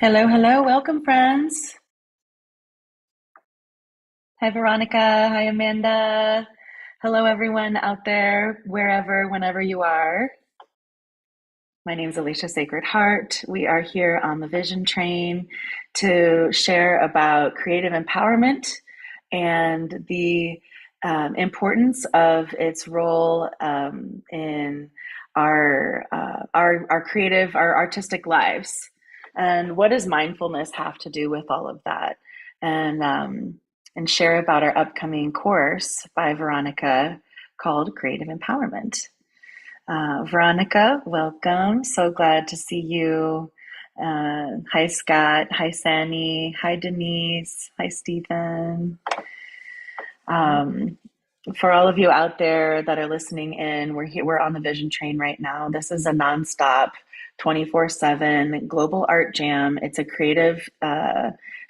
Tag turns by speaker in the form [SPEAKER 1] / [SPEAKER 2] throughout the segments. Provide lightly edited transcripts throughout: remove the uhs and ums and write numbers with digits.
[SPEAKER 1] Hello, hello. Welcome, friends. Hi, Veronica. Hi, Amanda. Hello, everyone out there, wherever, whenever you are. My name is Alicia Sacred Heart. We are here on the Vision Train to share about creative empowerment and the importance of its role in our creative, our artistic lives. And what does mindfulness have to do with all of that? And and share about our upcoming course by Veronica called Creative Empowerment. Veronica, welcome. So glad to see you. Hi, Scott. Hi, Sandy. Hi, Denise. Hi, Stephen. Um, for all of you out there that are listening in, we're here, we're on the Vision Train right now. This is a nonstop 24/7 global art jam. It's a creative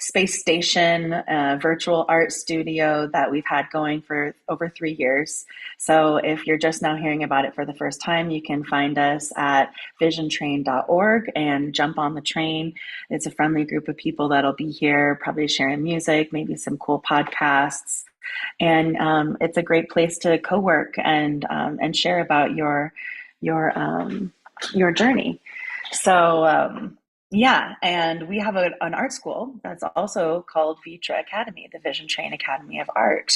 [SPEAKER 1] space station, virtual art studio that we've had going for over 3 years. So if you're just now hearing about it for the first time, you can find us at visiontrain.org and jump on the train. It's a friendly group of people that'll be here, probably sharing music, maybe some cool podcasts, and it's a great place to co-work and share about your your journey. So yeah, and we have an art school that's also called ViTra Academy, the Vision Train Academy of Art.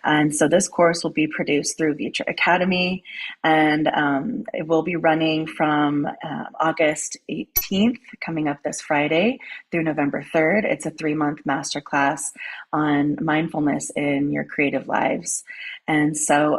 [SPEAKER 1] And so this course will be produced through ViTra Academy, and it will be running from August 18th, coming up this Friday, through November 3rd. It's a 3-month masterclass on mindfulness in your creative lives. And so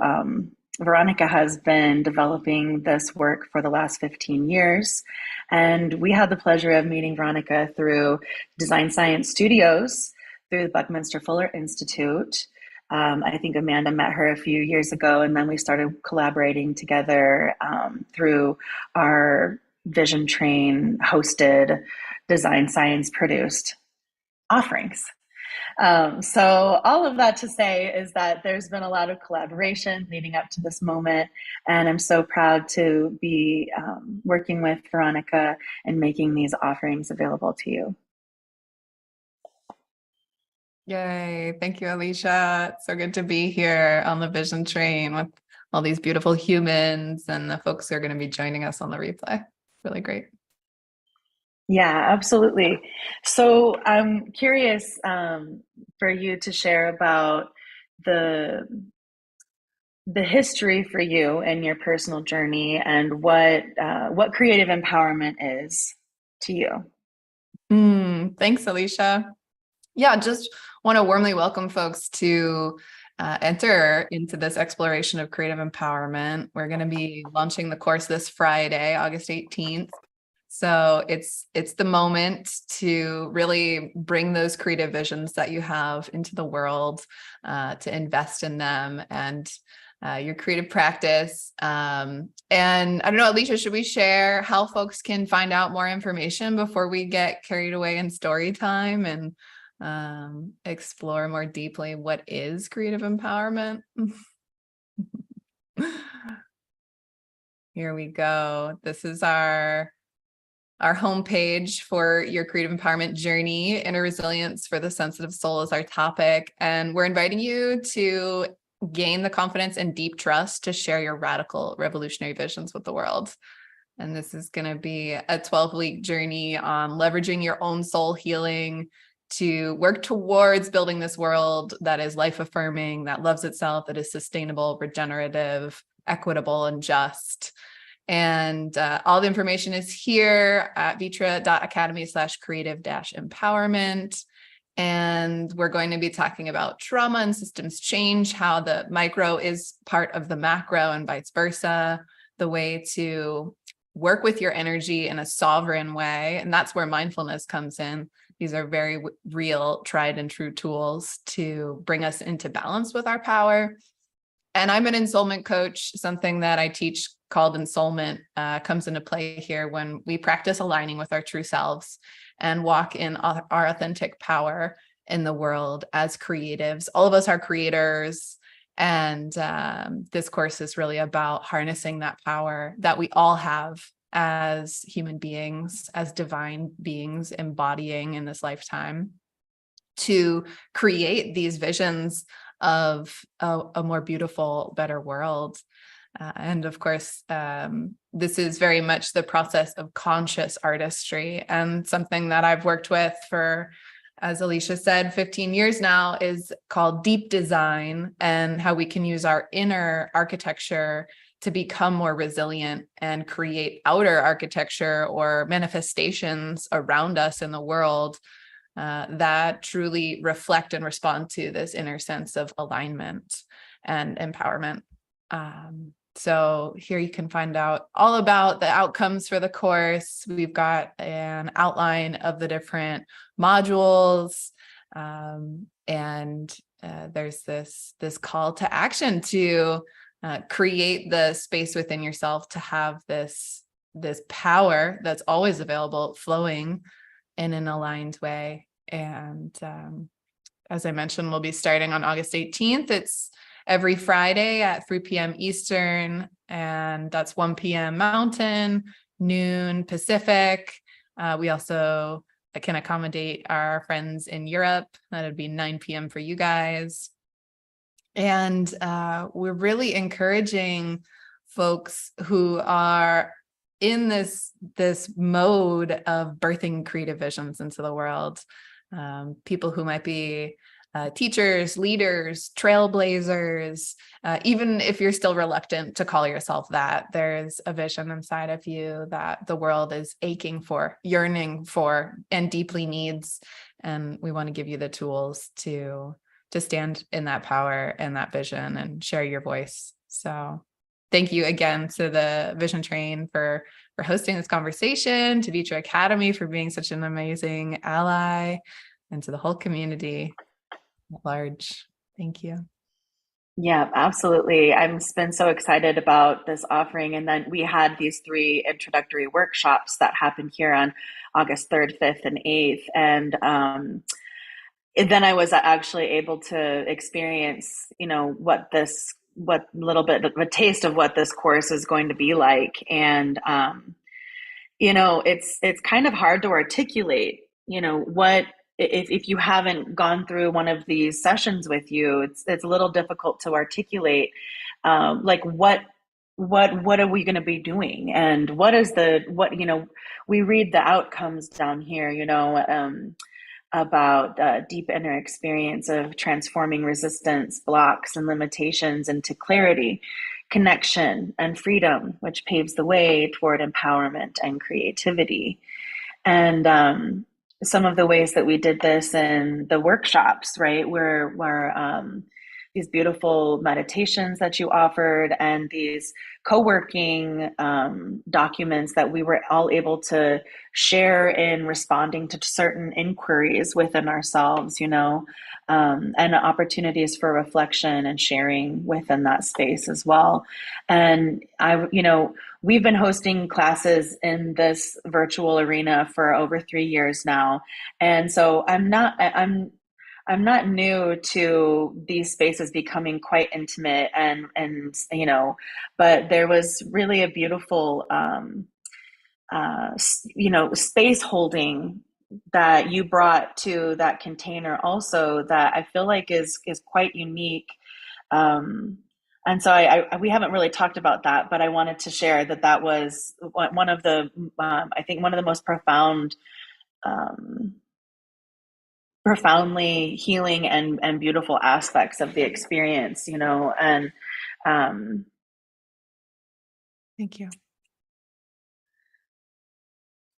[SPEAKER 1] Veronica has been developing this work for the last 15 years. And we had the pleasure of meeting Veronica through Design Science Studios, through the Buckminster Fuller Institute. I think Amanda met her a few years ago, and then we started collaborating together through our Vision Train hosted, design science produced offerings. So all of that to say is that there's been a lot of collaboration leading up to this moment, and I'm so proud to be working with Veronica and making these offerings available to you.
[SPEAKER 2] Yay. Thank you, Alicia. It's so good to be here on the Vision Train with all these beautiful humans and the folks who are going to be joining us on the replay. Really great.
[SPEAKER 1] Yeah, absolutely. So I'm curious for you to share about the the history for you and your personal journey and what creative empowerment is to you.
[SPEAKER 2] Thanks, Alicia. Yeah, just want to warmly welcome folks to enter into this exploration of creative empowerment. We're going to be launching the course this Friday, August 18th. So it's the moment to really bring those creative visions that you have into the world, to invest in them and your creative practice. And I don't know, Alicia, should we share how folks can find out more information before we get carried away in story time and explore more deeply what is creative empowerment? Here we go. This is our homepage for your creative empowerment journey. Inner resilience for the sensitive soul is our topic. And we're inviting you to gain the confidence and deep trust to share your radical revolutionary visions with the world. And this is going to be a 12-week journey on leveraging your own soul healing to work towards building this world that is life-affirming, that loves itself, that is sustainable, regenerative, equitable, and just. And all the information is here at vitra.academy/creative-empowerment. And we're going to be talking about trauma and systems change, how the micro is part of the macro and vice versa, the way to work with your energy in a sovereign way. And that's where mindfulness comes in. These are very real, tried and true tools to bring us into balance with our power. And I'm an ensoulment coach. Something that I teach called ensoulment comes into play here when we practice aligning with our true selves and walk in our authentic power in the world as creatives. All of us are creators. And this course is really about harnessing that power that we all have as human beings, as divine beings embodying in this lifetime, to create these visions of a more beautiful, better world. And of course, this is very much the process of conscious artistry, and something that I've worked with for, as Alicia said, 15 years now, is called deep design, and how we can use our inner architecture to become more resilient and create outer architecture or manifestations around us in the world that truly reflect and respond to this inner sense of alignment and empowerment. So here you can find out all about the outcomes for the course. We've got an outline of the different modules, and there's this call to action to create the space within yourself to have this power that's always available, flowing in an aligned way. And as I mentioned, we'll be starting on August 18th. It's every Friday at 3 p.m. Eastern, and that's 1 p.m. Mountain, noon Pacific. We also can accommodate our friends in Europe. That would be 9 p.m. for you guys. And we're really encouraging folks who are in this mode of birthing creative visions into the world. People who might be teachers, leaders, trailblazers, even if you're still reluctant to call yourself that, there's a vision inside of you that the world is aching for, yearning for, and deeply needs. And we want to give you the tools to stand in that power and that vision and share your voice. So thank you again to the Vision Train for hosting this conversation, to ViTra Academy for being such an amazing ally, and to the whole community at large. Thank you.
[SPEAKER 1] Yeah, absolutely. I've been so excited about this offering. And then we had these 3 introductory workshops that happened here on August 3rd, 5th, and 8th. And then I was actually able to experience, what little bit of a taste of what this course is going to be like. And, it's kind of hard to articulate, what, if you haven't gone through one of these sessions with you, it's a little difficult to articulate, like what are we going to be doing, and we read the outcomes down here, about deep inner experience of transforming resistance, blocks, and limitations into clarity, connection, and freedom, which paves the way toward empowerment and creativity. And some of the ways that we did this in the workshops, right, were these beautiful meditations that you offered, and these co-working documents that we were all able to share in responding to certain inquiries within ourselves, and opportunities for reflection and sharing within that space as well. And we've been hosting classes in this virtual arena for over 3 years now. And so I'm not new to these spaces becoming quite intimate, and but there was really a beautiful space holding that you brought to that container also, that I feel like is quite unique. And so we haven't really talked about that, but I wanted to share that was one of the I think one of the most profoundly healing and beautiful aspects of the experience, and
[SPEAKER 2] Thank you.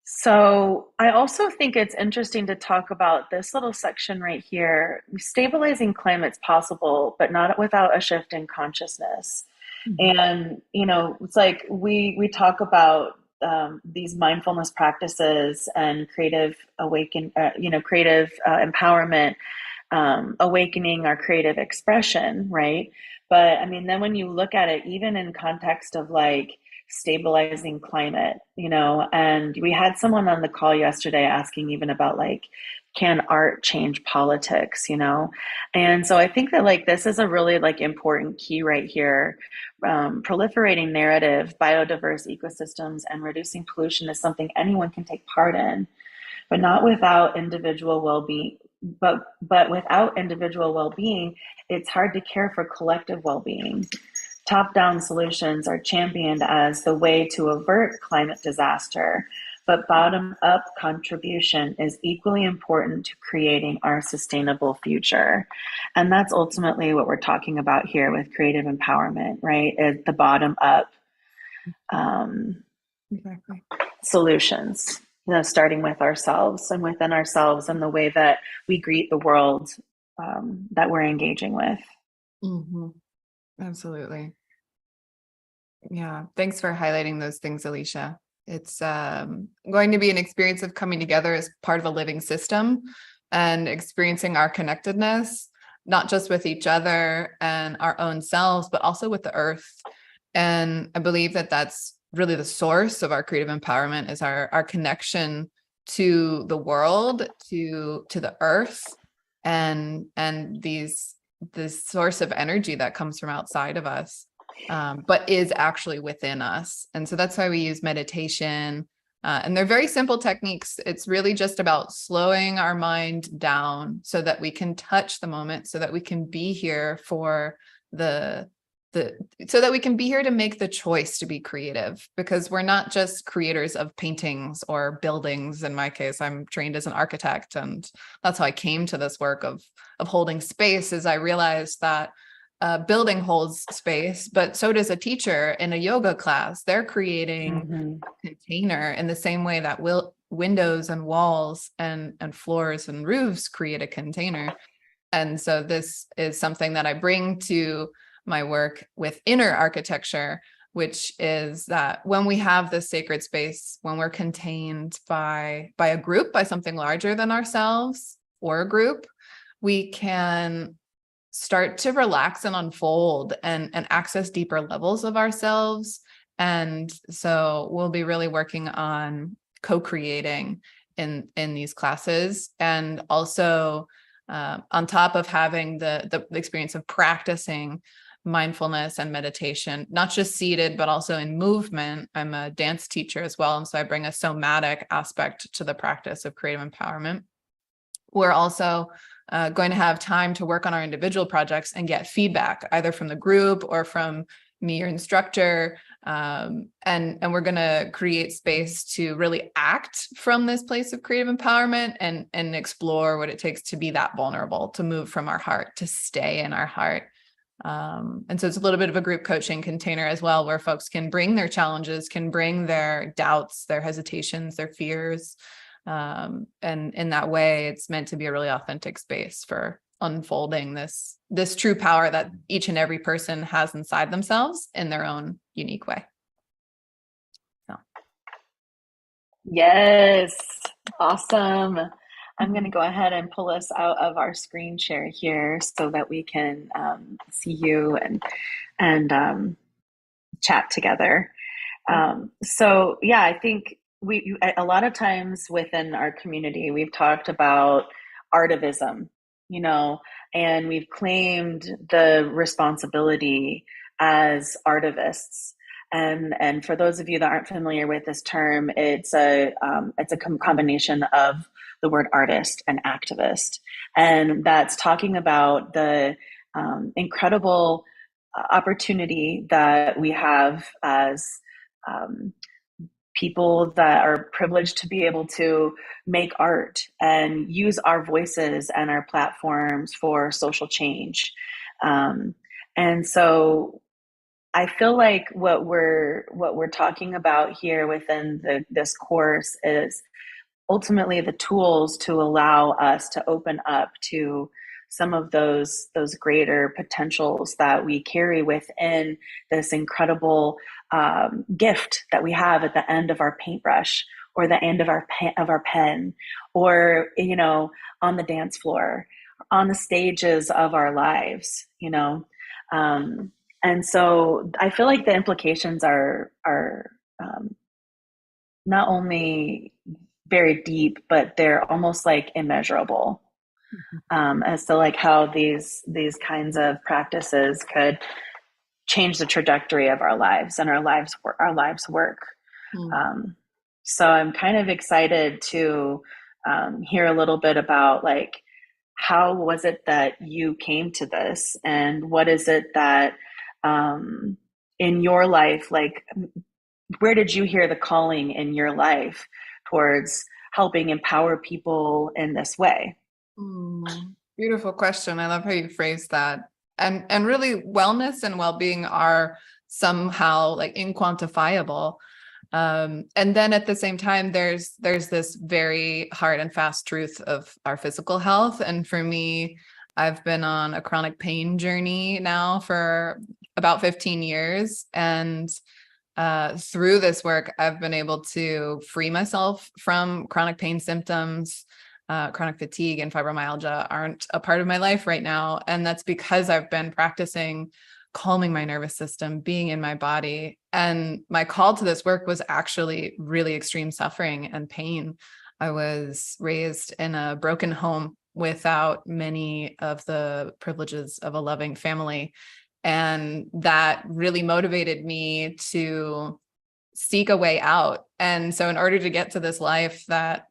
[SPEAKER 1] So I also think it's interesting to talk about this little section right here. Stabilizing climate's possible, but not without a shift in consciousness.
[SPEAKER 2] Mm-hmm.
[SPEAKER 1] And, it's like we talk about these mindfulness practices and creative creative empowerment, awakening our creative expression, right? But I mean, then when you look at it, even in context of like stabilizing climate, and we had someone on the call yesterday asking even about like can art change politics, you know? And so I think that like this is a really like important key right here. Proliferating narrative, biodiverse ecosystems, and reducing pollution is something anyone can take part in, but not without individual well-being. But without individual well-being, it's hard to care for collective well-being. Top-down solutions are championed as the way to avert climate disaster, but bottom-up contribution is equally important to creating our sustainable future. And that's ultimately what we're talking about here with creative empowerment, right? Is the bottom-up um,
[SPEAKER 2] Exactly.
[SPEAKER 1] solutions, you know, starting with ourselves and within ourselves and the way that we greet the world that we're engaging with.
[SPEAKER 2] Mm-hmm. Absolutely. Yeah. Thanks for highlighting those things, Alicia. It's going to be an experience of coming together as part of a living system and experiencing our connectedness, not just with each other and our own selves, but also with the earth. And I believe that that's really the source of our creative empowerment is our connection to the world, to the earth, and this source of energy that comes from outside of us, but is actually within us. And so that's why we use meditation. And they're very simple techniques. It's really just about slowing our mind down so that we can touch the moment, so that we can be here for so that we can be here to make the choice to be creative, because we're not just creators of paintings or buildings. In my case, I'm trained as an architect, and that's how I came to this work of holding space. Is I realized that a building holds space, but so does a teacher in a yoga class. They're creating
[SPEAKER 1] Mm-hmm.
[SPEAKER 2] a container in the same way that windows and walls and floors and roofs create a container. And so this is something that I bring to my work with inner architecture, which is that when we have this sacred space, when we're contained by a group, by something larger than ourselves or a group, we can start to relax and unfold and access deeper levels of ourselves. And so we'll be really working on co-creating in these classes, and also on top of having the experience of practicing mindfulness and meditation, not just seated, but also in movement. I'm a dance teacher as well. And so I bring a somatic aspect to the practice of creative empowerment. We're also going to have time to work on our individual projects and get feedback either from the group or from me, your instructor. And we're going to create space to really act from this place of creative empowerment and explore what it takes to be that vulnerable, to move from our heart, to stay in our heart. And so it's a little bit of a group coaching container as well, where folks can bring their challenges, can bring their doubts, their hesitations, their fears. And in that way, it's meant to be a really authentic space for unfolding this true power that each and every person has inside themselves in their own unique way. So.
[SPEAKER 1] Yes, awesome. I'm going to go ahead and pull us out of our screen share here so that we can see you and chat together. So yeah, I think we a lot of times within our community we've talked about artivism, you know, and we've claimed the responsibility as artivists. And for those of you that aren't familiar with this term, it's a combination of the word artist and activist, and that's talking about the incredible opportunity that we have as um, people that are privileged to be able to make art and use our voices and our platforms for social change. And so I feel like what we're talking about here within this course is ultimately the tools to allow us to open up to some of those greater potentials that we carry within this incredible gift that we have at the end of our paintbrush or the end of our pen, or you know, on the dance floor, on the stages of our lives, you know. And so I feel like the implications are not only very deep, but they're almost like immeasurable, as to like how these kinds of practices could change the trajectory of our lives and our lives work.
[SPEAKER 2] Mm.
[SPEAKER 1] Um, so I'm kind of excited to hear a little bit about like how was it that you came to this, and what is it that um, in your life, like where did you hear the calling in your life towards helping empower people in this way?
[SPEAKER 2] Beautiful question. I love how you phrase that. And really wellness and well-being are somehow like inquantifiable. And then at the same time, there's this very hard and fast truth of our physical health. And for me, I've been on a chronic pain journey now for about 15 years. And through this work, I've been able to free myself from chronic pain symptoms. Chronic fatigue and fibromyalgia aren't a part of my life right now. And that's because I've been practicing calming my nervous system, being in my body. And my call to this work was actually really extreme suffering and pain. I was raised in a broken home without many of the privileges of a loving family. And that really motivated me to seek a way out. And so in order to get to this life that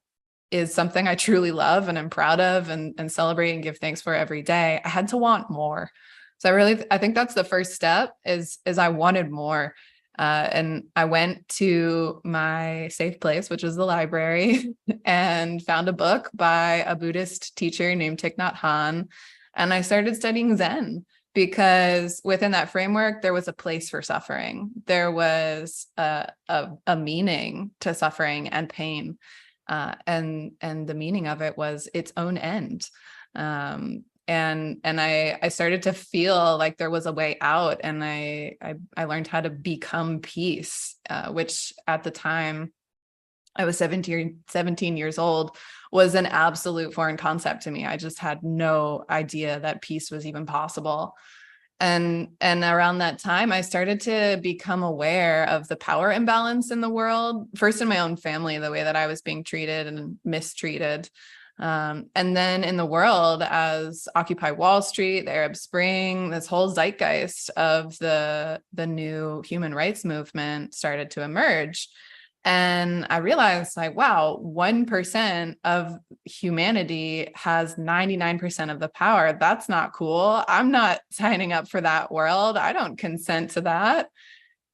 [SPEAKER 2] is something I truly love and I'm proud of and celebrate and give thanks for every day, I had to want more. So I think that's the first step is I wanted more. And I went to my safe place, which is the library, and found a book by a Buddhist teacher named Thich Nhat Hanh. And I started studying Zen because within that framework, there was a place for suffering. There was a meaning to suffering and pain. And the meaning of it was its own end. And I started to feel like there was a way out, and I learned how to become peace, which at the time I was 17 years old, was an absolute foreign concept to me. I just had no idea that peace was even possible. And around that time, I started to become aware of the power imbalance in the world, first in my own family, the way that I was being treated and mistreated. And then in the world, as Occupy Wall Street, the Arab Spring, this whole zeitgeist of the new human rights movement started to emerge. And I realized, like, wow, 1% of humanity has 99% of the power. That's not cool. I'm not signing up for that world. I don't consent to that.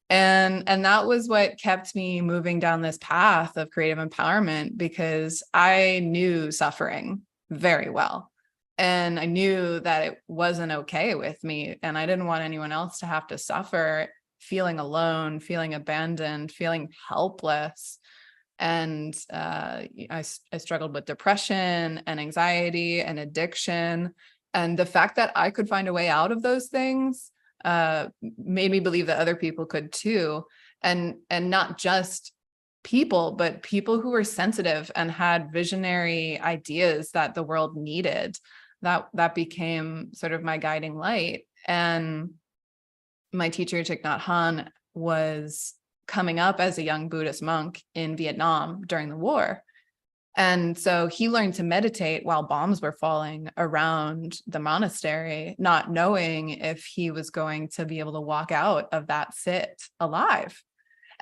[SPEAKER 2] And that was what kept me moving down this path of creative empowerment, because I knew suffering very well. And I knew that it wasn't okay with me. And I didn't want anyone else to have to suffer, feeling alone, feeling abandoned, feeling helpless. And I struggled with depression and anxiety and addiction. And the fact that I could find a way out of those things made me believe that other people could too. And not just people, but people who were sensitive and had visionary ideas that the world needed. That became sort of my guiding light. And my teacher, Thich Nhat Hanh, was coming up as a young Buddhist monk in Vietnam during the war. And so he learned to meditate while bombs were falling around the monastery, not knowing if he was going to be able to walk out of that sit alive.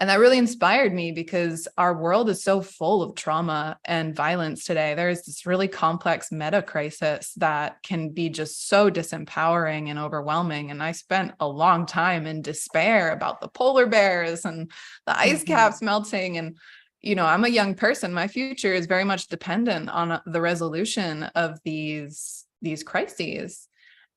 [SPEAKER 2] And that really inspired me, because our world is so full of trauma and violence today. There's this really complex meta crisis that can be just so disempowering and overwhelming. And I spent a long time in despair about the polar bears and the ice caps melting. And, you know, I'm a young person. My future is very much dependent on the resolution of these crises.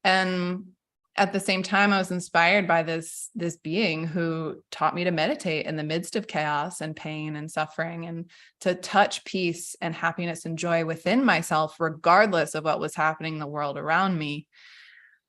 [SPEAKER 2] And at the same time, I was inspired by this being who taught me to meditate in the midst of chaos and pain and suffering, and to touch peace and happiness and joy within myself, regardless of what was happening in the world around me.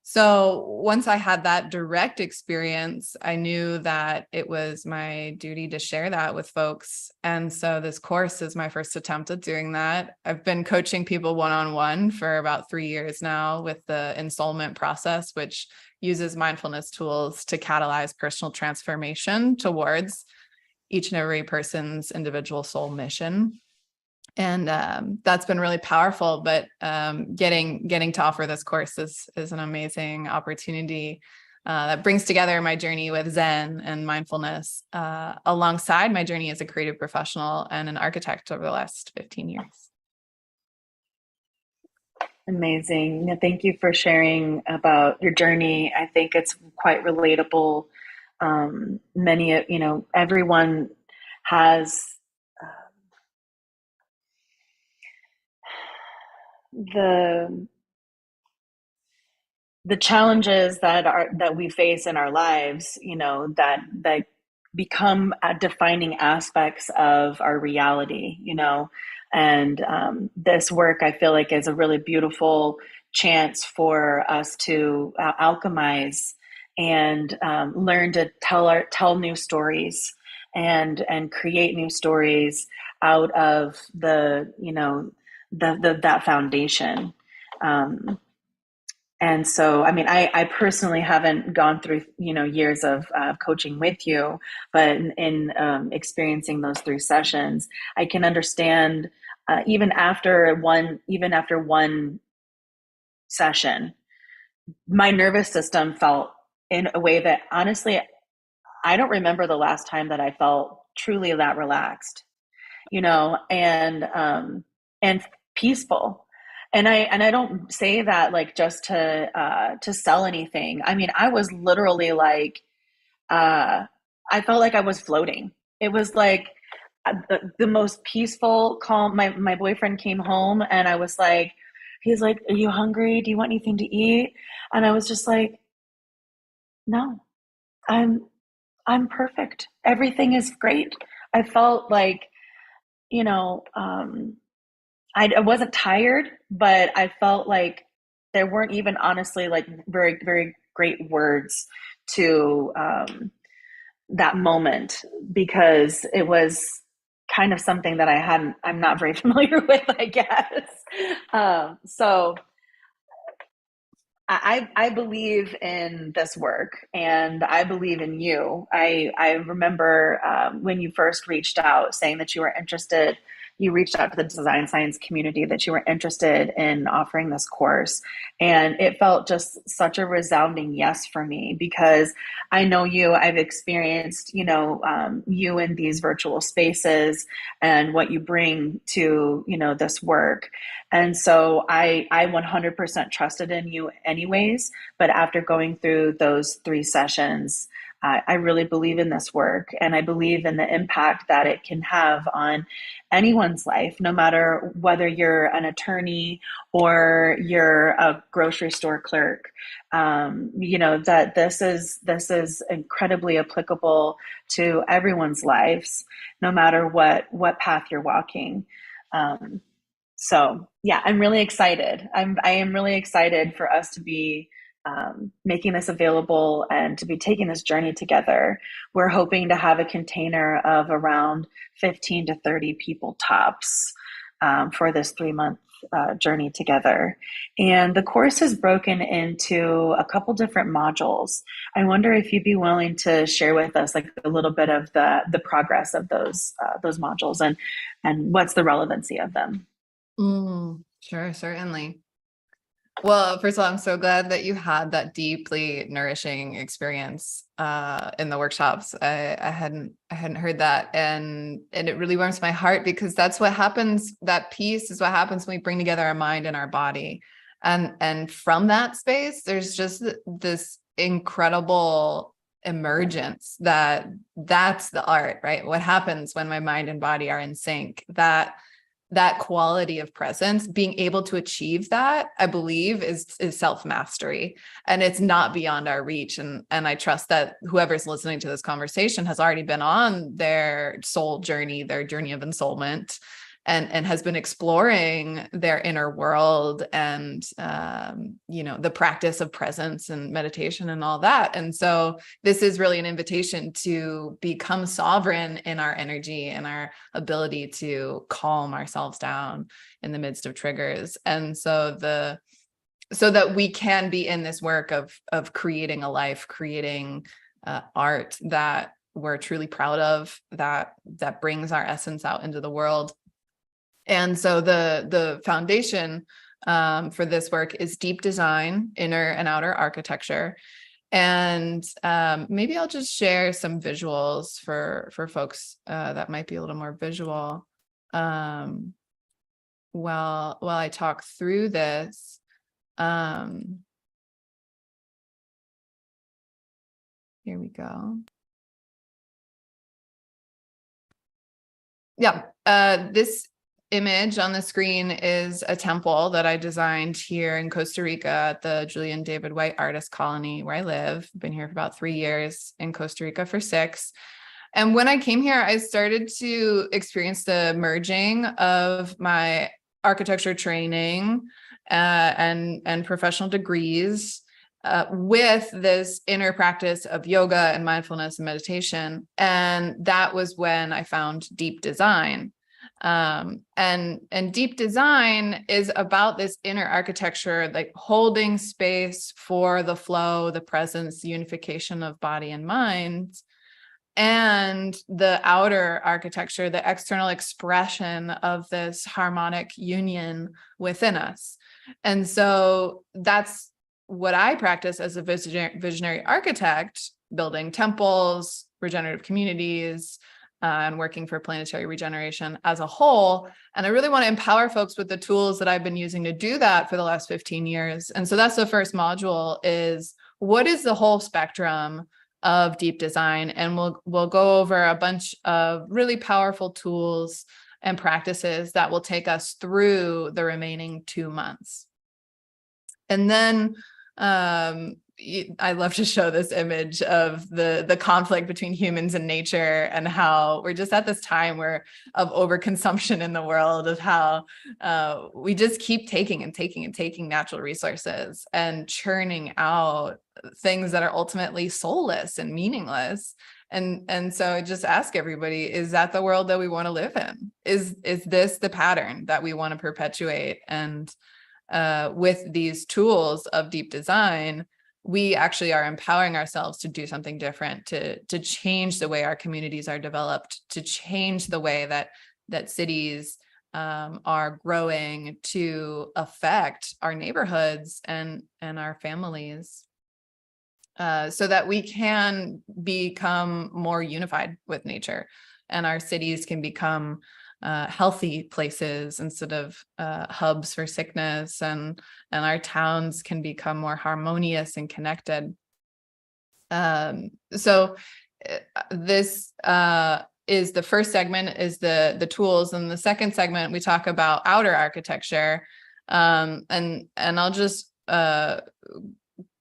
[SPEAKER 2] So once I had that direct experience, I knew that it was my duty to share that with folks. And so this course is my first attempt at doing that. I've been coaching people one-on-one for about 3 years now with the ensoulment process, which uses mindfulness tools to catalyze personal transformation towards each and every person's individual soul mission. And that's been really powerful. But getting to offer this course is an amazing opportunity that brings together my journey with Zen and mindfulness alongside my journey as a creative professional and an architect over the last 15 years.
[SPEAKER 1] Amazing. Thank you for sharing about your journey. I think it's quite relatable. Everyone has the the challenges that we face in our lives, that become defining aspects of our reality, and this work I feel like is a really beautiful chance for us to alchemize and learn to tell new stories and create new stories out of that foundation. And so, I mean, I personally haven't gone through, years of coaching with you, but in experiencing those 3 sessions, I can understand even after one session, my nervous system felt in a way that honestly, I don't remember the last time that I felt truly that relaxed, and peaceful. And I don't say that like just to sell anything. I mean, I was literally like I felt like I was floating. It was like the most peaceful, calm. My boyfriend came home and I was like, he's like, "Are you hungry? Do you want anything to eat?" And I was just like, "No, I'm I'm perfect. Everything is great." I felt like, you know, um, I wasn't tired, but I felt like there weren't even honestly like very, very great words to that moment because it was kind of something that I'm not very familiar with, I guess. So I believe in this work and I believe in you. I remember when you first reached out saying that you reached out to the design science community that you were interested in offering this course. And it felt just such a resounding yes for me because I know you, I've experienced, you in these virtual spaces and what you bring to, this work. And so I 100% trusted in you anyways. But after going through those 3 sessions, I really believe in this work and I believe in the impact that it can have on anyone's life, no matter whether you're an attorney or you're a grocery store clerk. That this is incredibly applicable to everyone's lives, no matter what path you're walking. Um, so yeah, I'm really excited. I am really excited for us to be making this available and to be taking this journey together. We're hoping to have a container of around 15 to 30 people tops for this 3 month journey together. And the course is broken into a couple different modules. I wonder if you'd be willing to share with us like a little bit of the progress of those modules and what's the relevancy of them.
[SPEAKER 2] Sure, certainly. Well, first of all, I'm so glad that you had that deeply nourishing experience in the workshops. I hadn't heard that, and it really warms my heart because that's what happens. That piece is what happens when we bring together our mind and our body, and from that space, there's just this incredible emergence that's the art, right? What happens when my mind and body are in sync? That quality of presence, being able to achieve that, I believe is self-mastery, and it's not beyond our reach. And I trust that whoever's listening to this conversation has already been on their soul journey, their journey of ensoulment, and has been exploring their inner world and, the practice of presence and meditation and all that. And so this is really an invitation to become sovereign in our energy and our ability to calm ourselves down in the midst of triggers. And so that we can be in this work of creating a life, creating art that we're truly proud of, that brings our essence out into the world. And so the foundation for this work is deep design, inner and outer architecture. And maybe I'll just share some visuals for folks that might be a little more visual while I talk through this. Here we go. Yeah, this image on the screen is a temple that I designed here in Costa Rica at the Julian David White Artist Colony where I live. I've been here for about 3 years, in Costa Rica for 6. And when I came here, I started to experience the merging of my architecture training and professional degrees with this inner practice of yoga and mindfulness and meditation. And that was when I found deep design. And deep design is about this inner architecture, like holding space for the flow, the presence, the unification of body and mind, and the outer architecture, the external expression of this harmonic union within us. And so that's what I practice as a visionary architect, building temples, regenerative communities, and working for planetary regeneration as a whole. And I really want to empower folks with the tools that I've been using to do that for the last 15 years. And so that's the first module, is what is the whole spectrum of deep design? And we'll go over a bunch of really powerful tools and practices that will take us through the remaining 2 months. And then I love to show this image of the conflict between humans and nature, and how we're just at this time of overconsumption in the world, of how we just keep taking and taking and taking natural resources and churning out things that are ultimately soulless and meaningless. And so I just ask everybody, is that the world that we want to live in? Is this the pattern that we want to perpetuate? And with these tools of deep design, we actually are empowering ourselves to do something different, to change the way our communities are developed, to change the way that cities are growing to affect our neighborhoods and our families, so that we can become more unified with nature, and our cities can become healthy places instead of hubs for sickness, and our towns can become more harmonious and connected. So this is the first segment, is the tools, and the second segment we talk about outer architecture, and I'll just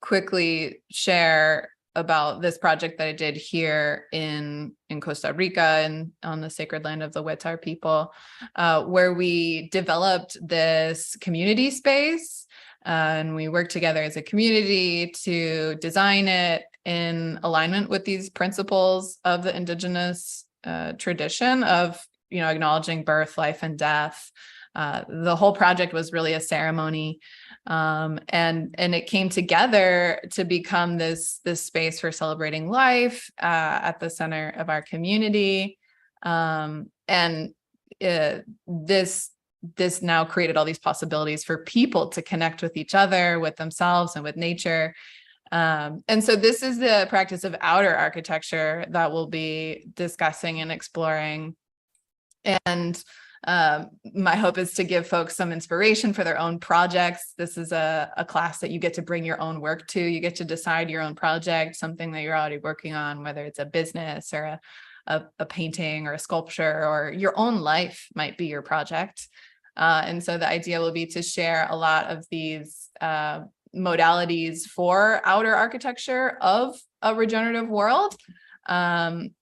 [SPEAKER 2] quickly share about this project that I did here in Costa Rica and on the sacred land of the Vetar people, where we developed this community space, and we worked together as a community to design it in alignment with these principles of the indigenous tradition of, acknowledging birth, life, and death. The whole project was really a ceremony. And it came together to become this space for celebrating life at the center of our community. And this now created all these possibilities for people to connect with each other, with themselves, and with nature. And so this is the practice of outer architecture that we'll be discussing and exploring. And my hope is to give folks some inspiration for their own projects. This is a class that you get to bring your own work to. You get to decide your own project, something that you're already working on, whether it's a business or a painting or a sculpture, or your own life might be your project. And so the idea will be to share a lot of these modalities for outer architecture of a regenerative world. And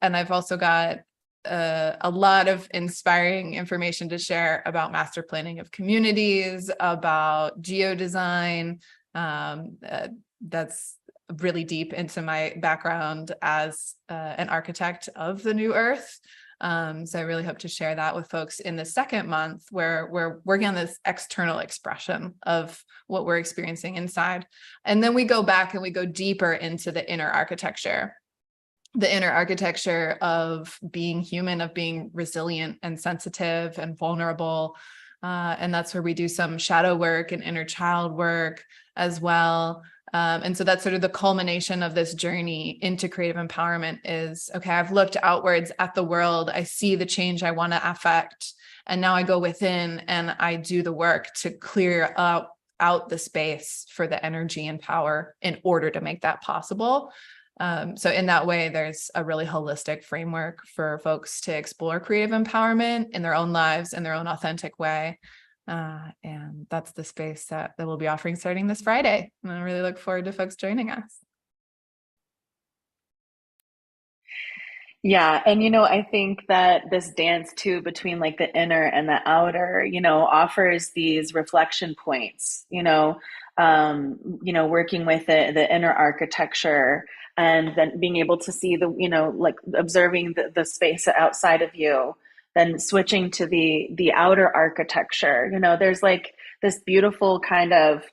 [SPEAKER 2] I've also got a lot of inspiring information to share about master planning of communities, about geodesign. That's really deep into my background as an architect of the new earth. So I really hope to share that with folks in the second month, where we're working on this external expression of what we're experiencing inside. And then we go back and we go deeper into the inner architecture. the inner architecture of being human, of being resilient and sensitive and vulnerable. And that's where we do some shadow work and inner child work as well. And so that's sort of the culmination of this journey into creative empowerment is, okay, I've looked outwards at the world. I see the change I want to affect. And now I go within and I do the work to clear out the space for the energy and power in order to make that possible. So in that way, there's a really holistic framework for folks to explore creative empowerment in their own lives in their own authentic way. And that's the space that we'll be offering starting this Friday. And I really look forward to folks joining us.
[SPEAKER 1] Yeah. And, I think that this dance too between like the inner and the outer, offers these reflection points, working with the inner architecture and then being able to see like observing the space outside of you, then switching to the outer architecture. There's like this beautiful kind of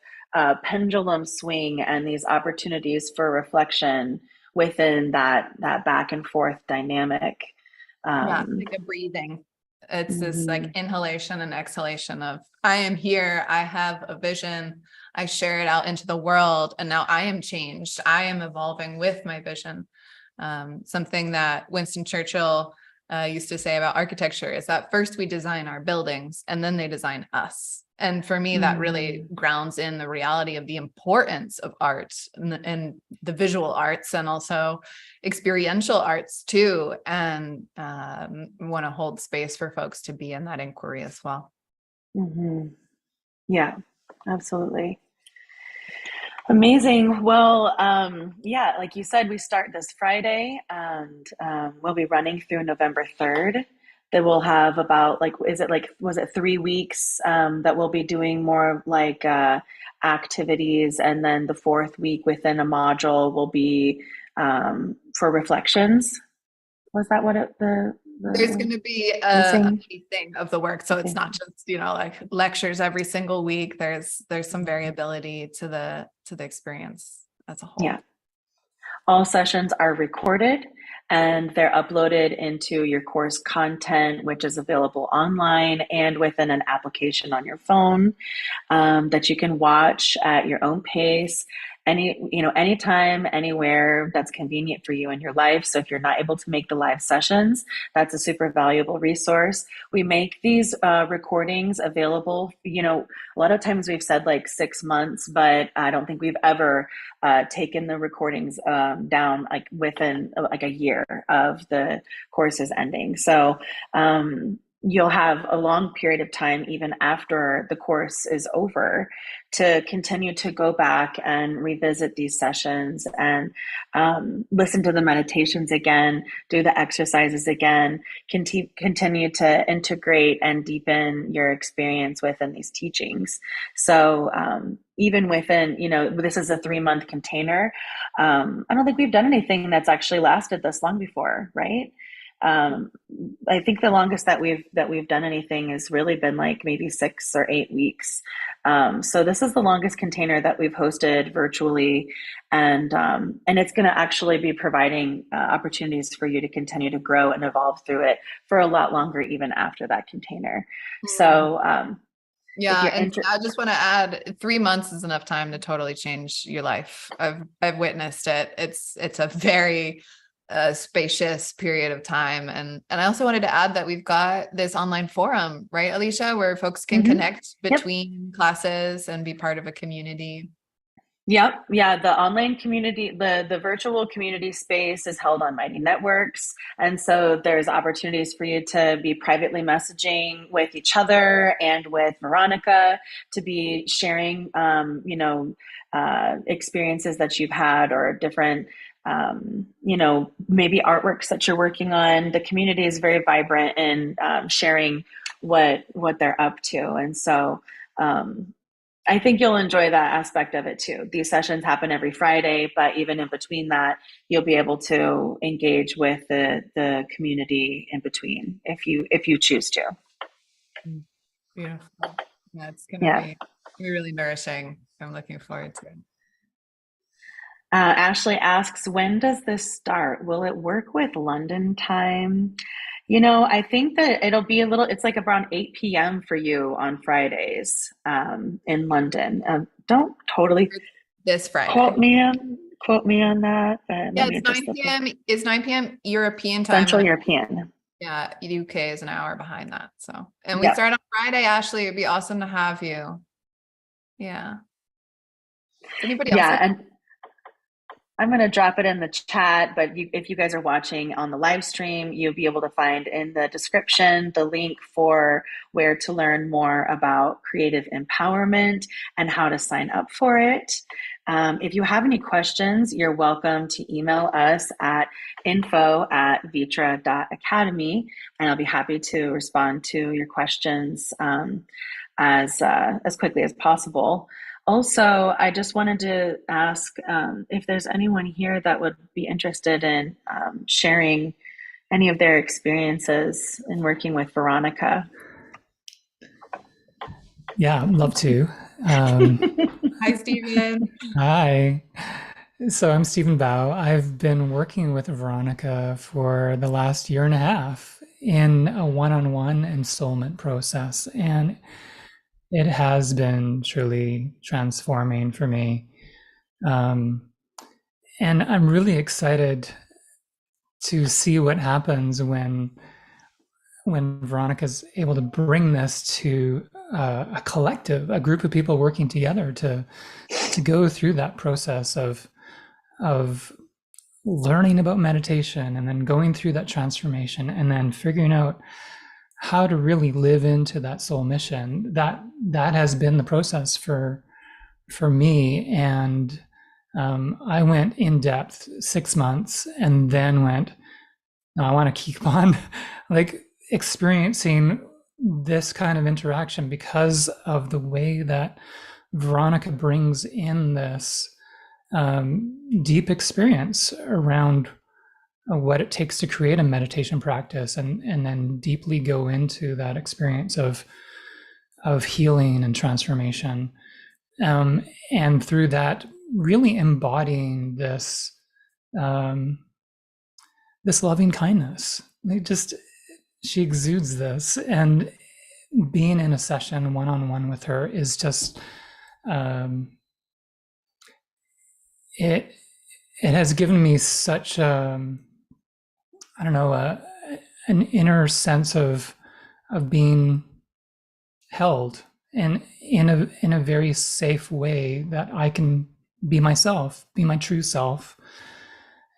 [SPEAKER 1] pendulum swing and these opportunities for reflection within that back and forth dynamic.
[SPEAKER 2] Yeah,
[SPEAKER 1] Um,
[SPEAKER 2] like a breathing. It's this like
[SPEAKER 1] mhm,
[SPEAKER 2] inhalation and exhalation of I am here, I have a vision, I share it out into the world, and now I am changed. I am evolving with my vision. Something that Winston Churchill used to say about architecture is that first we design our buildings and then they design us. And for me, that really
[SPEAKER 1] mm,
[SPEAKER 2] grounds in the reality of the importance of art and the visual arts and also experiential arts too. And want to hold space for folks to be in that inquiry as well.
[SPEAKER 1] mhm. Yeah, absolutely. Amazing. Well, yeah, like you said, we start this Friday and we'll be running through November 3rd. That we'll have about like, was it 3 weeks that we'll be doing more like activities. And then the fourth week within a module will be for reflections. Was that what
[SPEAKER 2] There's
[SPEAKER 1] the
[SPEAKER 2] going to be a
[SPEAKER 1] missing?
[SPEAKER 2] pacing of the work, so it's not just like lectures every single week. There's some variability to the experience as a
[SPEAKER 1] Yeah.
[SPEAKER 2] whole.
[SPEAKER 1] All sessions are recorded and they're uploaded into your course content, which is available online and within an application on your phone that you can watch at your own pace anytime, anywhere that's convenient for you in your life. So if you're not able to make the live sessions, that's a super valuable resource. We make these recordings available, a lot of times we've said like 6 months, but I don't think we've ever taken the recordings down like within like a year of the courses ending. So you'll have a long period of time even after the course is over to continue to go back and revisit these sessions and listen to the meditations again, do the exercises again, continue to integrate and deepen your experience within these teachings. So even within, this is a 3 month container. I don't think we've done anything that's actually lasted this long before, right? Um, I think the longest that we've done anything has really been like maybe 6 or 8 weeks. So this is the longest container that we've hosted virtually, and it's going to actually be providing opportunities for you to continue to grow and evolve through it for a lot longer, even after that container.
[SPEAKER 2] Mm.
[SPEAKER 1] So if
[SPEAKER 2] Yeah,
[SPEAKER 1] you're
[SPEAKER 2] and
[SPEAKER 1] interested,
[SPEAKER 2] I just want to add, 3 months is enough time to totally change your life. I've witnessed it. It's a very spacious period of time, and I also wanted to add that we've got this online forum, right, Alicia, where folks can
[SPEAKER 1] mm-hmm.
[SPEAKER 2] connect
[SPEAKER 1] Yep.
[SPEAKER 2] between classes and be part of a community.
[SPEAKER 1] Yep. Yeah. The online community, the virtual community space is held on Mighty Networks. And so there's opportunities for you to be privately messaging with each other and with Veronica to be sharing, experiences that you've had or different, maybe artworks that you're working on. The community is very vibrant in sharing what they're up to. And so, I think you'll enjoy that aspect of it too. These sessions happen every Friday, but even in between that, you'll be able to engage with the community in between if you choose to.
[SPEAKER 2] Mm, beautiful. Yeah, it's going to
[SPEAKER 1] Yeah.
[SPEAKER 2] be really nourishing. I'm looking forward to it.
[SPEAKER 1] Ashley asks, when does this start? Will it work with London time? I think that it'll be it's like around 8 p.m. for you on Fridays in London. Don't totally
[SPEAKER 2] This
[SPEAKER 1] quote
[SPEAKER 2] Friday.
[SPEAKER 1] me on quote me on that, but
[SPEAKER 2] Yeah,
[SPEAKER 1] let
[SPEAKER 2] it's
[SPEAKER 1] me just
[SPEAKER 2] 9
[SPEAKER 1] look at
[SPEAKER 2] p.m. It's 9 p.m. European time,
[SPEAKER 1] Central
[SPEAKER 2] and
[SPEAKER 1] European.
[SPEAKER 2] yeah, UK is an hour behind that. So, and we
[SPEAKER 1] Yep.
[SPEAKER 2] start on Friday, Ashley. It'd be awesome to have you. Yeah. Does anybody else
[SPEAKER 1] Yeah,
[SPEAKER 2] have?
[SPEAKER 1] and I'm going to drop it in the chat, but if you guys are watching on the live stream, you'll be able to find in the description the link for where to learn more about creative empowerment and how to sign up for it. If you have any questions, you're welcome to email us at info@vitra.academy, and I'll be happy to respond to your questions as quickly as possible. Also, I just wanted to ask if there's anyone here that would be interested in sharing any of their experiences in working with Veronica.
[SPEAKER 3] Yeah, love to.
[SPEAKER 2] Hi, Stephen.
[SPEAKER 3] Hi. So I'm Stephen Bao. I've been working with Veronica for the last year and a half in a one-on-one ensoulment process, and it has been truly transforming for me. And I'm really excited to see what happens when Veronica's able to bring this to a collective, a group of people working together to go through that process of learning about meditation and then going through that transformation and then figuring out how to really live into that soul mission. That has been the process for me, and I went in depth 6 months and then went, no, I want to keep on like experiencing this kind of interaction because of the way that Veronica brings in this deep experience around what it takes to create a meditation practice, and then deeply go into that experience of healing and transformation, and through that really embodying this loving kindness. She exudes this, and being in a session one-on-one with her is just it has given me such I don't know, an inner sense of being held, and in a very safe way that I can be myself, be my true self,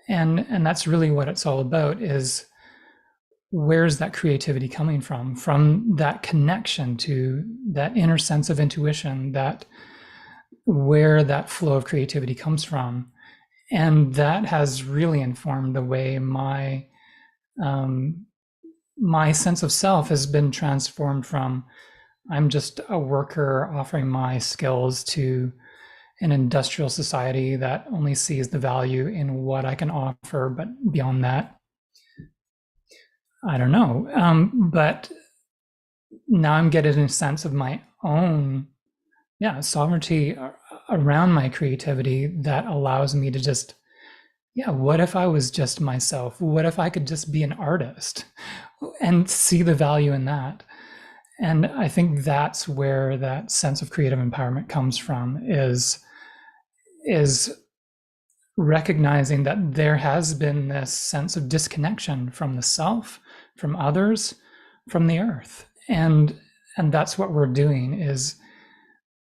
[SPEAKER 3] and that's really what it's all about. Is where's that creativity coming from that connection to that inner sense of intuition, that where that flow of creativity comes from. And that has really informed the way my sense of self has been transformed from I'm just a worker offering my skills to an industrial society that only sees the value in what I can offer, but beyond that, I don't know. But now I'm getting a sense of my own, sovereignty around my creativity that allows me to just, what if I was just myself? What if I could just be an artist and see the value in that? And I think that's where that sense of creative empowerment comes from, is recognizing that there has been this sense of disconnection from the self, from others, from the earth. And that's what we're doing, is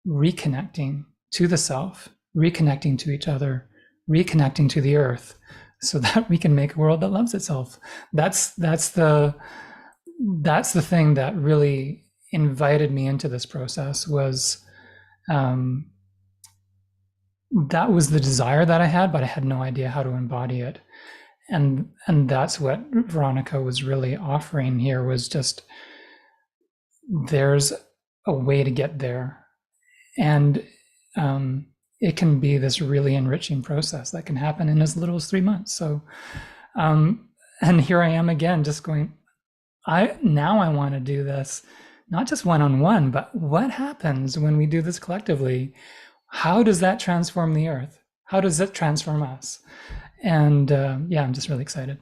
[SPEAKER 3] reconnecting to the self, reconnecting to each other, reconnecting to the earth, so that we can make a world that loves itself. That's the thing that really invited me into this process, was that was the desire that I had, but I had no idea how to embody it. And that's what Veronica was really offering here, was just, there's a way to get there. And it can be this really enriching process that can happen in as little as 3 months. So, and here I am again, just going, I want to do this, not just one-on-one, but what happens when we do this collectively? How does that transform the earth? how does it transform us? And yeah, I'm just really excited.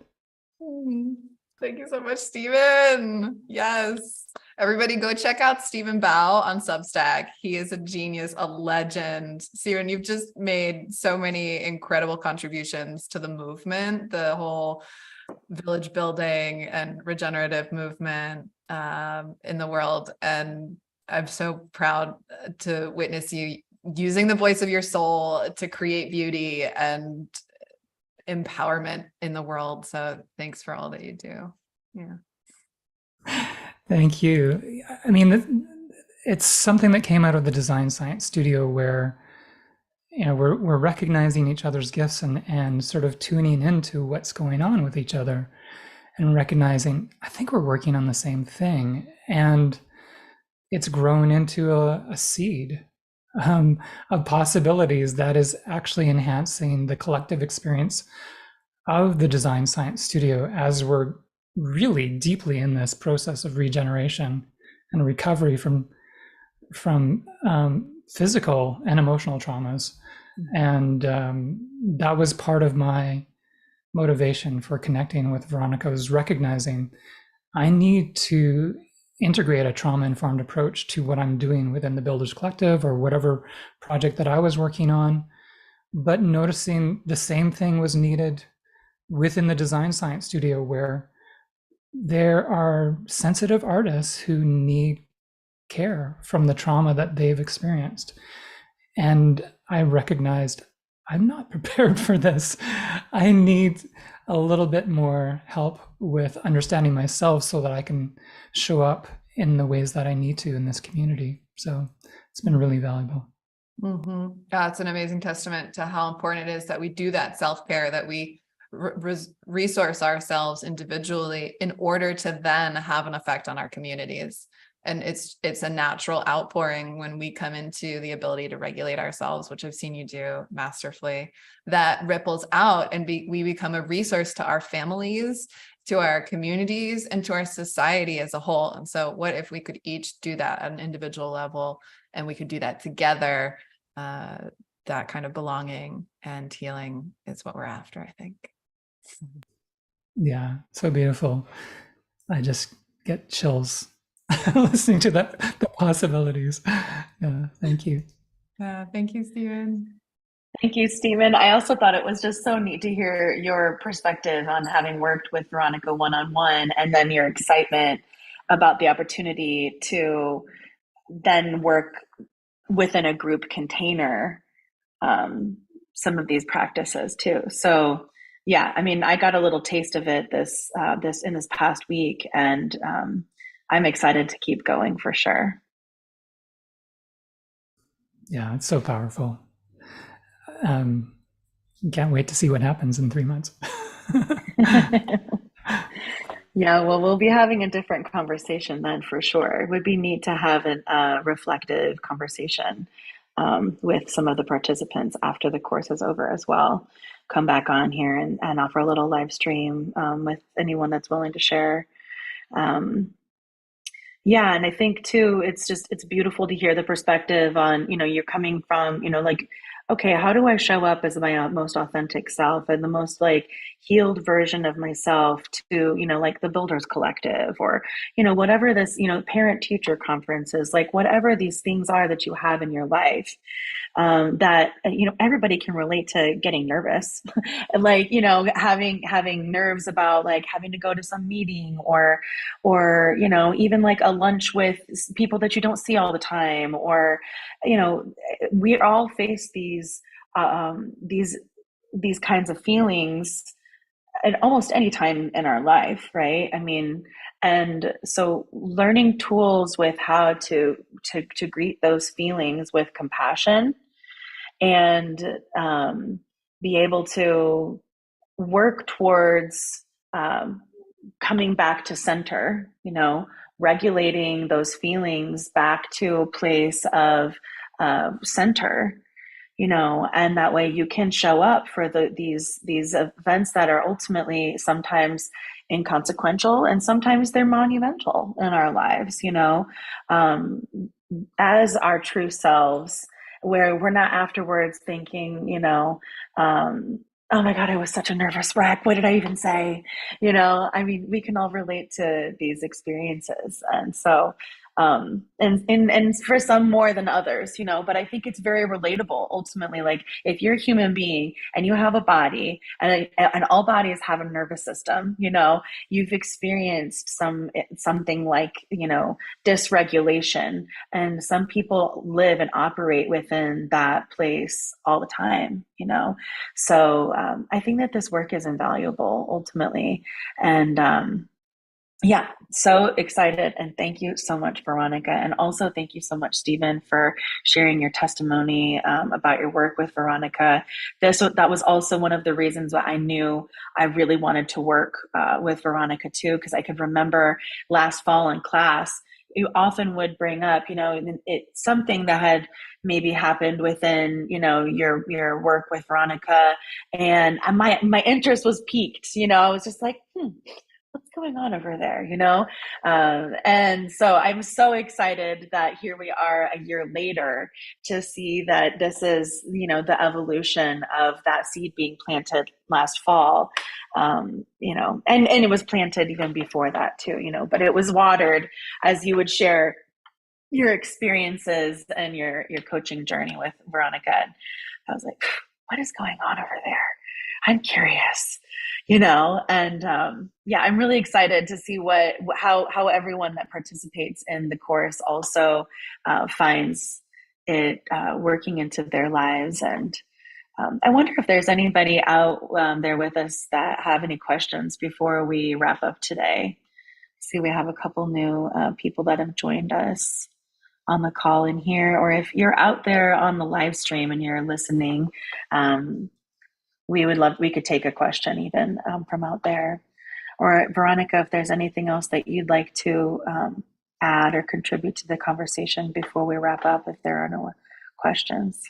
[SPEAKER 2] Thank you so much, Stephen. Yes. Everybody go check out Stephen Bao on Substack. He is a genius, a legend. Stephen, you've just made so many incredible contributions to the movement, the whole village building and regenerative movement in the world. And I'm so proud to witness you using the voice of your soul to create beauty and empowerment in the world. So thanks for all that you do. Yeah.
[SPEAKER 3] Thank you. I mean, it's something that came out of the Design Science Studio where, you know, we're recognizing each other's gifts and sort of tuning into what's going on with each other and recognizing, I think we're working on the same thing. And it's grown into a seed of possibilities that is actually enhancing the collective experience of the Design Science Studio as we're really deeply in this process of regeneration and recovery from physical and emotional traumas. And that was part of my motivation for connecting with Veronica, was recognizing I need to integrate a trauma-informed approach to what I'm doing within the Builders Collective or whatever project that I was working on, but noticing the same thing was needed within the Design Science Studio, where there are sensitive artists who need care from the trauma that they've experienced. And I recognized I'm not prepared for this. I need a little bit more help with understanding myself so that I can show up in the ways that I need to in this community. So it's been really valuable.
[SPEAKER 2] Mm-hmm. Yeah, it's an amazing testament to how important it is that we do that self-care, that we resource ourselves individually in order to then have an effect on our communities. And it's a natural outpouring when we come into the ability to regulate ourselves, which I've seen you do masterfully, that ripples out and we become a resource to our families, to our communities, and to our society as a whole. And so what if we could each do that at an individual level, and we could do that together? That kind of belonging and healing is what we're after, I think.
[SPEAKER 3] Yeah, so beautiful. I just get chills listening to that, the possibilities. Yeah, thank you.
[SPEAKER 2] Thank you, Stephen.
[SPEAKER 1] Thank you, Stephen. I also thought it was just so neat to hear your perspective on having worked with Veronica one-on-one, and then your excitement about the opportunity to then work within a group container, some of these practices too. So yeah, I mean, I got a little taste of it this past week, and I'm excited to keep going for sure.
[SPEAKER 3] Yeah, it's so powerful. Can't wait to see what happens in 3 months.
[SPEAKER 1] Yeah, well, we'll be having a different conversation then for sure. It would be neat to have a reflective conversation with some of the participants after the course is over as well. Come back on here and offer a little live stream with anyone that's willing to share. Yeah, and I think too, it's beautiful to hear the perspective on, you're coming from, like, okay, how do I show up as my most authentic self and the most like healed version of myself to, like the Builders Collective, or, whatever this, parent teacher conferences, like whatever these things are that you have in your life, that everybody can relate to getting nervous like having nerves about like having to go to some meeting, or even like a lunch with people that you don't see all the time, or we all face these kinds of feelings at almost any time in our life, right? I mean, and so learning tools with how to greet those feelings with compassion, and be able to work towards coming back to center, regulating those feelings back to a place of center, and that way you can show up for these events that are ultimately sometimes inconsequential and sometimes they're monumental in our lives, as our true selves, where we're not afterwards thinking, oh my God, I was such a nervous wreck. What did I even say? I mean, we can all relate to these experiences. And so, and for some more than others, but I think it's very relatable ultimately. Like if you're a human being and you have a body and all bodies have a nervous system, you've experienced something like, dysregulation, and some people live and operate within that place all the time. So I think that this work is invaluable ultimately. And yeah, so excited. And thank you so much, Veronica. And also thank you so much, Stephen, for sharing your testimony about your work with Veronica. That was also one of the reasons why I knew I really wanted to work with Veronica too, because I could remember last fall in class, you often would bring up, it's something that had maybe happened within, your work with Veronica. And my interest was piqued, I was just like, what's going on over there, and so I'm so excited that here we are a year later to see that this is, the evolution of that seed being planted last fall. And it was planted even before that too, but it was watered as you would share your experiences and your coaching journey with Veronica. And I was like, what is going on over there? I'm curious, and yeah, I'm really excited to see how everyone that participates in the course also finds it working into their lives. And I wonder if there's anybody out there with us that have any questions before we wrap up today. See, we have a couple new people that have joined us on the call in here, or if you're out there on the live stream and you're listening, we could take a question even from out there. Or Veronica, if there's anything else that you'd like to add or contribute to the conversation before we wrap up, if there are no questions.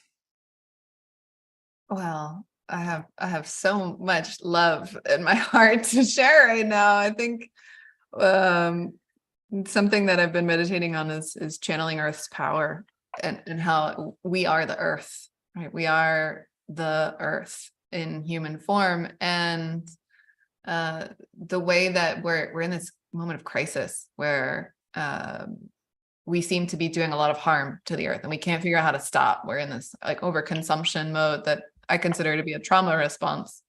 [SPEAKER 2] Well, I have so much love in my heart to share right now. I think something that I've been meditating on is channeling Earth's power and how we are the Earth, right? We are the Earth in human form, and the way that we're in this moment of crisis where we seem to be doing a lot of harm to the Earth, and we can't figure out how to stop. We're in this like overconsumption mode that I consider to be a trauma response,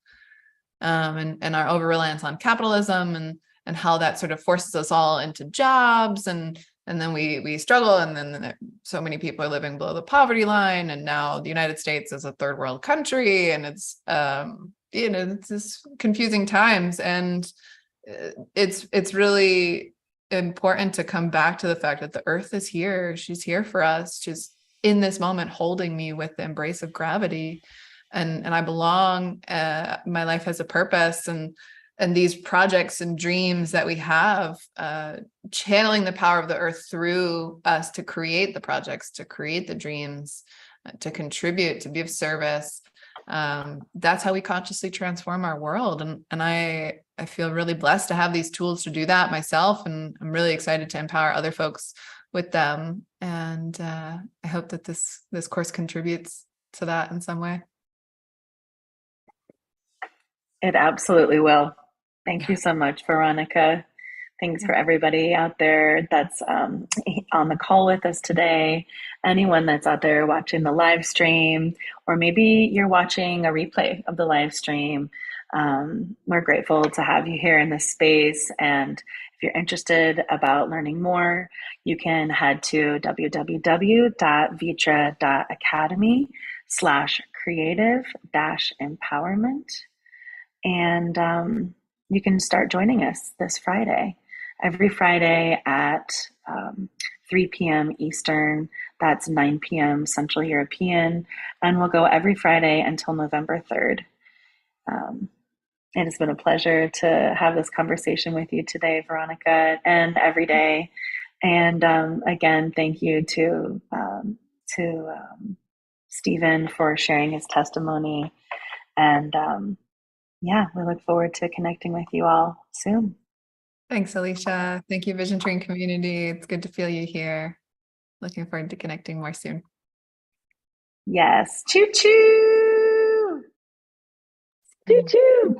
[SPEAKER 2] and our over reliance on capitalism and how that sort of forces us all into jobs, and then we struggle, and then so many people are living below the poverty line, and now the United States is a third world country, and it's it's this confusing times, and it's really important to come back to the fact that the Earth is here. She's here for us. She's in this moment holding me with the embrace of gravity, and I belong. My life has a purpose, and these projects and dreams that we have, channeling the power of the Earth through us to create the projects, to create the dreams, to contribute, to be of service. That's how we consciously transform our world. And I feel really blessed to have these tools to do that myself. And I'm really excited to empower other folks with them. And I hope that this course contributes to that in some way.
[SPEAKER 1] It absolutely will. Thank you so much, Veronica. Thanks for everybody out there that's on the call with us today. Anyone that's out there watching the live stream, or maybe you're watching a replay of the live stream. We're grateful to have you here in this space. And if you're interested about learning more, you can head to www.vitra.academy/creative-empowerment. And you can start joining us this Friday. Every Friday at 3 p.m. Eastern, that's 9 p.m. Central European, and we'll go every Friday until November 3rd. It has been a pleasure to have this conversation with you today, Veronica, and every day. And again, thank you to Stephen for sharing his testimony. And yeah, we look forward to connecting with you all soon.
[SPEAKER 2] Thanks, Alicia. Thank you, Vision Train community. It's good to feel you here. Looking forward to connecting more soon.
[SPEAKER 1] Yes. Choo choo. Choo choo.